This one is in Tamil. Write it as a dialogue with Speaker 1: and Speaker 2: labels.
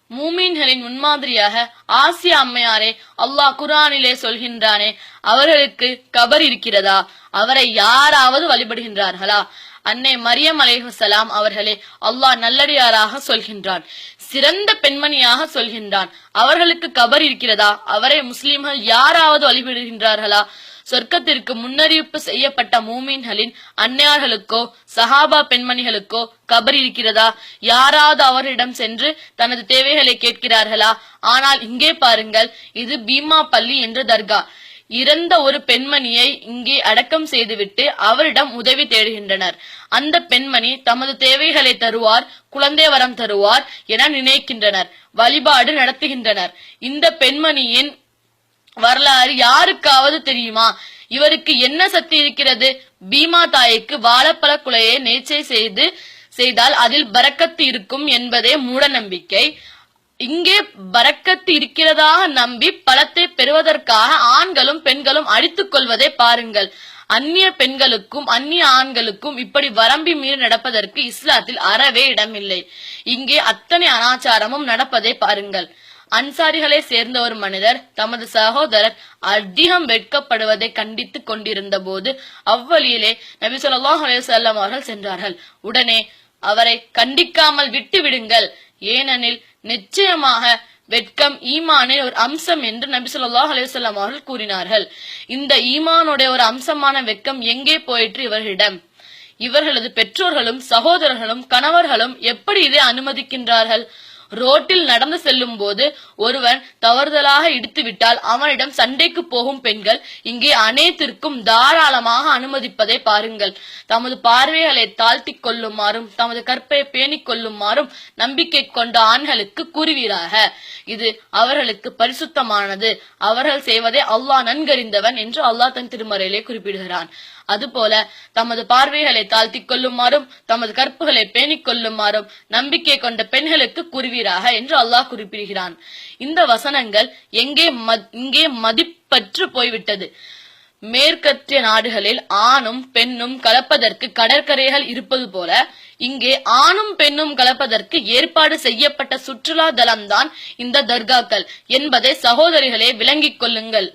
Speaker 1: மூமீன்களின் முன்மாதிரியாக ஆசியா அம்மையாரே அல்லாஹ் குர்ஆனிலே சொல்கின்றானே, அவர்களுக்கு கபர் இருக்கிறதா? அவரை யாராவது வழிபடுகின்றார்களா? அன்னை மரியம் அலைஹிஸ்ஸலாம் அவர்களே அல்லாஹ் நல்லடியாராக சொல்கின்றான், சிறந்த பெண்மணியாக சொல்கின்றான். அவர்களுக்கு கபர் இருக்கிறதா? அவரை முஸ்லிம்கள் யாராவது வழிபடுகின்றார்களா? சொர்க்கத்திற்கு முன்னறிவிப்பு செய்யப்பட்ட மூமீன்களின் அன்னையார்களுக்கோ சஹாபா பெண்மணிகளுக்கோ கபர் இருக்கிறதா? யாராவது அவரிடம் சென்று தனது தேவைகளை கேட்கிறார்களா? ஆனால் இங்கே பாருங்கள், இது பீமா பள்ளி என்ற தர்கா. இறந்த ஒரு பெண்மணியை இங்கே அடக்கம் செய்துவிட்டு அவரிடம் உதவி தேடுகின்றனர். அந்த பெண்மணி தமது தேவைகளை தருவார், குழந்தை வரம் தருவார் என நினைக்கின்றனர், வழிபாடு நடத்துகின்றனர். இந்த பெண்மணியின் வரலாறு யாருக்காவது தெரியுமா? இவருக்கு என்ன சக்தி இருக்கிறது? பீமா தாய்க்கு வாழைப்பழ குலையை நேர்ச்சை செய்தால் அதில் பரக்கத்து இருக்கும் என்பதே மூட நம்பிக்கை. இங்கே பரக்கத்து இருக்கிறதாக நம்பி பழத்தை பெறுவதற்காக ஆண்களும் பெண்களும் அடித்துக் கொள்வதை பாருங்கள். அந்நிய பெண்களுக்கும் அந்நிய ஆண்களுக்கும் இப்படி வரம்பி மீறி நடப்பதற்கு இஸ்லாத்தில் அறவே இடமில்லை. இங்கே அத்தனை அனாச்சாரமும் நடப்பதை பாருங்கள். அன்சாரிகளை சேர்ந்த ஒரு மனிதர் தமது சகோதரர் அதிகம் வெட்கப்படுவதை கண்டித்துக் கொண்டிருந்த போது அவ்வழியிலே நபி ஸல்லல்லாஹு அலைஹி வஸல்லம் அவர்கள் சென்றார்கள். உடனே அவரை கண்டிக்காமல் விட்டு விடுங்கள், ஏனெனில் நிச்சயமாக வெட்கம் ஈமானின் ஒரு அம்சம் என்று நபி ஸல்லல்லாஹு அலைஹி வஸல்லம் அவர்கள் கூறினார்கள். இந்த ஈமானுடைய ஒரு அம்சமான வெட்கம் எங்கே போயிற்று இவர்களிடம்? இவர்களது பெற்றோர்களும் சகோதரர்களும் கணவர்களும் எப்படி இதை அனுமதிக்கின்றார்கள்? ரோட்டில் நடந்து செல்லும் போது ஒருவன் தவறுதலாக இடித்துவிட்டால் அவனிடம் சண்டைக்கு போகும் பெண்கள் இங்கே அனைத்திற்கும் தாராளமாக அனுமதிப்பதை பாருங்கள். தமது பார்வைகளை தாழ்த்தி கொள்ளுமாறும் தமது கற்பை பேணிக் கொள்ளுமாறும் நம்பிக்கை கொண்ட ஆண்களுக்கு கூறுவீராக. இது அவர்களுக்கு பரிசுத்தமானது, அவர்கள் செய்வதை அல்லாஹ் நன்கறிந்தவன் என்று அல்லாஹ் தன் திருமறையிலே குறிப்பிடுகிறான். அதுபோல தமது பார்வைகளை தாழ்த்தி கொள்ளுமாறும் தமது கற்புகளை பேணிக் கொள்ளுமாறும் நம்பிக்கை கொண்ட பெண்களுக்கு கூறுவீராக என்று அல்லாஹ் குறிப்பிடுகிறான். இந்த வசனங்கள் இங்கே மதிப்பற்று போய்விட்டது. மேற்கத்திய நாடுகளில் ஆணும் பெண்ணும் கலப்பதற்கு கடற்கரைகள் இருப்பது போல இங்கே ஆணும் பெண்ணும் கலப்பதற்கு ஏற்பாடு செய்யப்பட்ட சுற்றுலா தலம்தான் இந்த தர்காக்கள் என்பதை சகோதரிகளே விளங்கிக் கொள்ளுங்கள்.